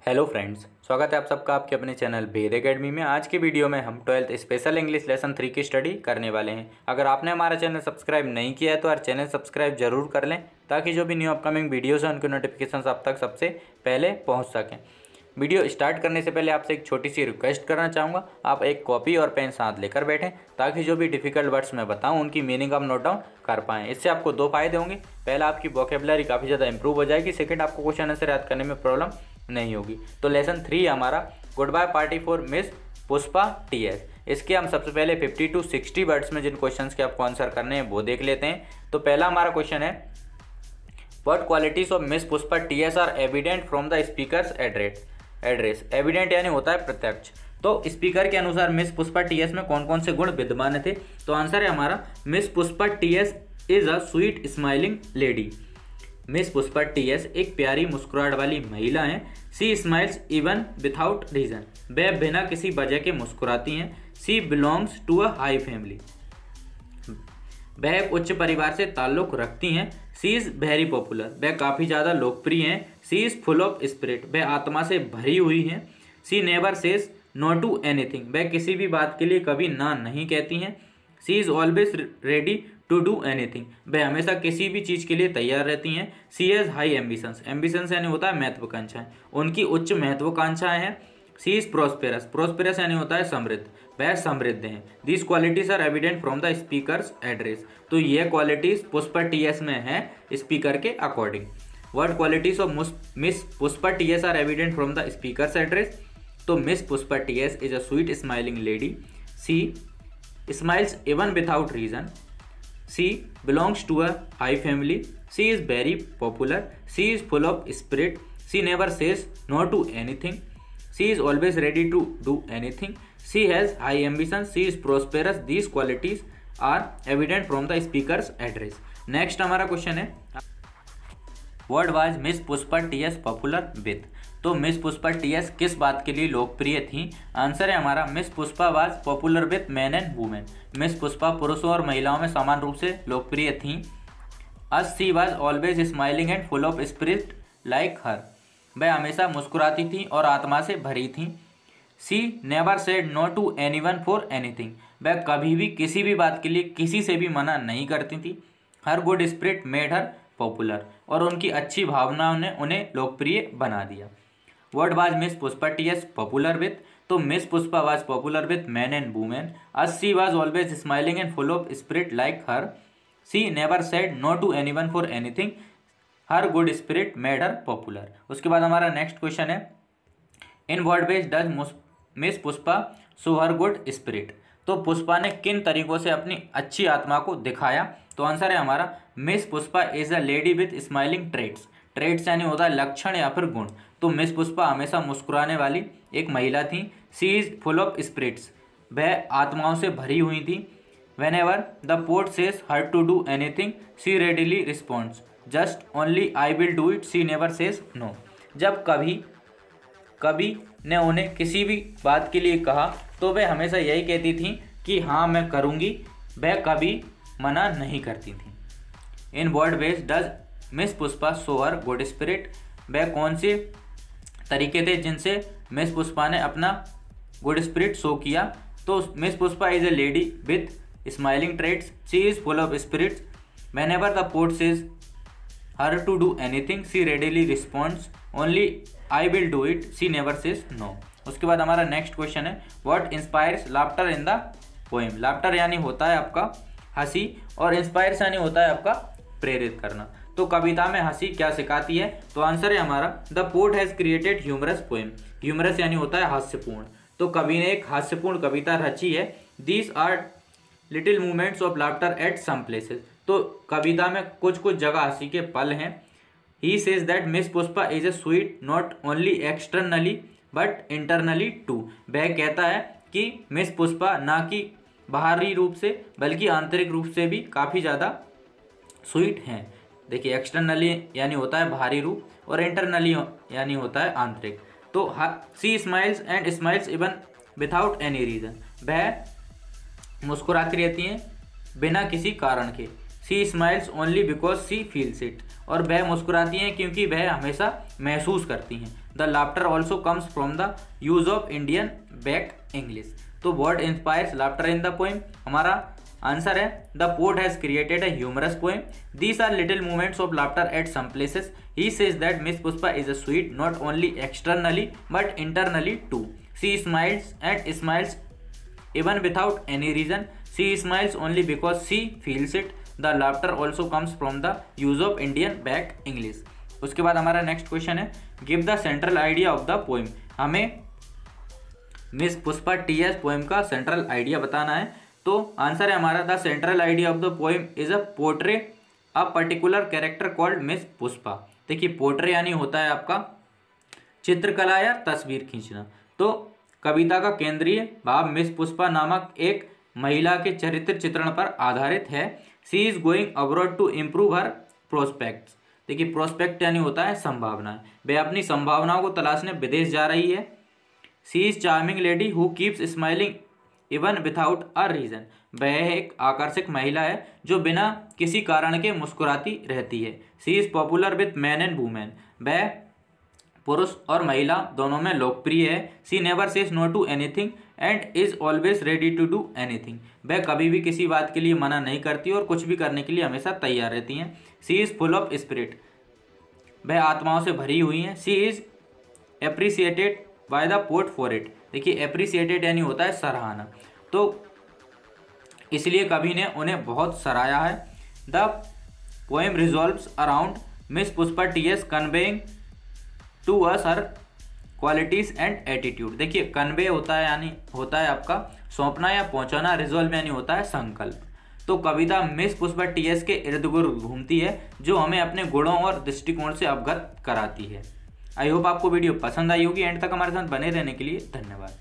Hello friends, स्वागत है आप सबका आपके अपने चैनल वेद एकेडमी में। आज की वीडियो में हम 12th स्पेशल इंग्लिश लेसन 3 की स्टडी करने वाले हैं। अगर आपने हमारा चैनल सब्सक्राइब नहीं किया है तो यार चैनल सब्सक्राइब जरूर कर लें, ताकि जो भी न्यू अपकमिंग वीडियोज़ हैं उनके नोटिफिकेशन आप तक सबसे पहले पहुँच सकें। वीडियो स्टार्ट करने से पहले आपसे एक छोटी सी रिक्वेस्ट करना चाहूँगा, आप एक कॉपी और पेन साथ लेकर बैठें, ताकि जो भी डिफ़िकल्ट वर्ड्स मैं बताऊँ उनकी मीनिंग आप नोट डाउन कर पाएँ। इससे आपको दो फायदे होंगे। पहला, आपकी वोकेबलरी काफ़ी ज़्यादा इंप्रूव हो जाएगी। सेकंड, आपको क्वेश्चन आंसर याद करने में प्रॉब्लम नहीं होगी। तो लेसन 3 हमारा goodbye party for miss Pushpa TS. इसके हम सबसे पहले 50 to 60 वर्ड्स में जिन क्वेश्चंस के आपको आंसर करने हैं वो देख लेते हैं। तो पहला हमारा क्वेश्चन है, what qualities of miss Pushpa TS are evident from the speaker's address. Evident यानी होता है प्रत्यक्ष। तो स्पीकर के अनुसार मिस पुष्पा टीएस में कौन कौन से गुण विद्यमान थे। तो आंसर है हमारा, Miss Pushpa TS is a sweet smiling lady. Miss Pushpa TS एक प्यारी मुस्कुराहट वाली महिला हैं। She smiles even without reason. वह बिना किसी वजह के मुस्कुराती हैं। She belongs to a high family. वह एक उच्च परिवार से ताल्लुक रखती हैं। She is very popular. वह काफ़ी ज़्यादा लोकप्रिय हैं। She is full of spirit. वह आत्मा से भरी हुई हैं। She never says no to anything. वह किसी भी बात के लिए कभी ना नहीं कहती हैं। She is always ready to do anything. वह हमेशा किसी भी चीज़ के लिए तैयार रहती हैं। सी हैज़ हाई एम्बिशंस। एम्बिशंस यानी होता है महत्वाकांक्षाएं, उनकी उच्च महत्वाकांक्षाएं हैं। She is prosperous. प्रोस्पेरस यानी होता है समृद्ध। वह समृद्ध हैं। These qualities are evident from the speaker's address. तो ये क्वालिटीज पुष्पा टीएस में है स्पीकर के according. What qualities of miss Pushpa TS are evident from the speaker's address. तो miss Pushpa TS is a sweet smiling lady. She smiles even without reason. She belongs to a high family. She is very popular. She is full of spirit. She never says no to anything. She is always ready to do anything. She has high ambitions. She is prosperous. These qualities are evident from the speaker's address. Next हमारा question है, What was Miss Pushpa TS popular with? तो miss Pushpa TS किस बात के लिए लोकप्रिय थी। Answer है हमारा, Miss Pushpa was popular with man and women. Miss Pushpa पुरुषों और महिलाओं में समान रूप से लोकप्रिय थी। As she was always smiling and full of spirit like her. वह हमेशा मुस्कुराती थी और आत्मा से भरी थी। She never said no to anyone for anything. वह कभी भी किसी भी बात के लिए किसी से भी मना नहीं करती थी। Her good spirit made her popular. और उनकी अच्छी भावनाओं ने उन्हें लोकप्रिय बना दिया। What was Miss Pushpa TS popular with? तो Miss Pushpa was popular with men and women. As she was always smiling and full of spirit like her. She never said no to anyone for anything. Her good spirit made her popular. उसके बाद हमारा next question है, In what ways does Miss Pushpa show her good spirit? तो पुष्पा ने किन तरीकों से अपनी अच्छी आत्मा को दिखाया। तो आंसर है हमारा, Miss Pushpa is a lady with smiling traits. Traits यानी होता है लक्षण या फिर गुण। तो मिस पुष्पा हमेशा मुस्कुराने वाली एक महिला थी। She is full of spirits. वह आत्माओं से भरी हुई थी। Whenever the poet says her to do anything she readily responds just only I will do it. She never says no. जब कभी ने उन्हें किसी भी बात के लिए कहा तो वह हमेशा यही कहती थी कि हाँ मैं करूँगी। वह कभी मना नहीं करती थी। In what ways does miss Pushpa show her good spirit. वह कौन से तरीके थे जिनसे मिस पुष्पा ने अपना गुड स्पिरिट शो किया। तो miss Pushpa is a lady with smiling traits. She is full of spirits. Whenever the poet says her to do anything she readily responds only I will do it. She never says no. उसके बाद हमारा next question है, what inspires laughter in the poem. Laughter यानी होता है आपका हंसी और इंस्पायर्स यानी होता है आपका प्रेरित करना। तो कविता में हंसी क्या सिखाती है। तो आंसर है हमारा, the poet has created humorous poem. Humorous यानी होता है हास्यपूर्ण। तो कवि ने एक हास्यपूर्ण कविता रची है। These are little movements of laughter at some places. तो कविता में कुछ कुछ जगह हंसी के पल हैं। He says that miss Pushpa is a sweet not only externally but internally too. वह कहता है कि मिस पुष्पा ना कि बाहरी रूप से बल्कि आंतरिक रूप से भी काफ़ी ज़्यादा स्वीट हैं। देखिए, एक्सटर्नली यानी होता है बाहरी रूप और इंटरनली यानी होता है आंतरिक। तो she smiles and smiles even without any reason. वह मुस्कुराती रहती हैं बिना किसी कारण के। She smiles only because she feels it, और वह मुस्कुराती हैं क्योंकि वह हमेशा महसूस करती हैं। The laughter also comes from the use of Indian back English. तो what inspires laughter in the poem, हमारा आंसर है the poet has created a humorous poem. These are little moments of laughter at some places. He says that miss Pushpa is a sweet not only externally but internally too. She smiles and smiles even without any reason. She smiles only because she feels it. The laughter also comes from the use of Indian back English. उसके बाद हमारा next question है give the central idea of the poem. हमें miss Pushpa TS poem का central idea बताना है। तो answer है हमारा the central idea of the poem is a portray a particular character called miss Pushpa. देखिए पोर्ट्रे यानी होता है आपका चित्रकला या तस्वीर खींचना। तो कविता का केंद्रीय भाव मिस पुष्पा नामक एक महिला के चरित्र चित्रण पर आधारित है। She is going abroad to improve her prospects. देखिए प्रोस्पेक्ट यानी होता है संभावनाएं, वह अपनी संभावनाओं को तलाशने विदेश जा रही है। She is charming lady who keeps smiling even without a reason. वह एक आकर्षक महिला है जो बिना किसी कारण के मुस्कुराती रहती है। She is popular with man and women. वह पुरुष और महिला दोनों में लोकप्रिय है। She never says no to anything and is always ready to do anything. वह कभी भी किसी बात के लिए मना नहीं करती और कुछ भी करने के लिए हमेशा तैयार रहती हैं। She is full of spirit. वह आत्माओं से भरी हुई हैं। She is appreciated by the poet for it. देखिए एप्रिसिएटेड यानी होता है सराहना, तो इसलिए कवि ने उन्हें बहुत सराहा है। The poem resolves around miss Pushpa TS conveying to us her qualities and attitude. देखिए कन्वे होता है यानी होता है आपका सौंपना या पहुंचाना, रिजॉल्व यानी होता है संकल्प। तो कविता मिस पुष्पा टीएस के इर्द गिर्द घूमती है जो हमें अपने गुणों और दृष्टिकोण से अवगत कराती है। आई होप आपको वीडियो पसंद आई होगी। एंड तक हमारे साथ बने रहने के लिए धन्यवाद।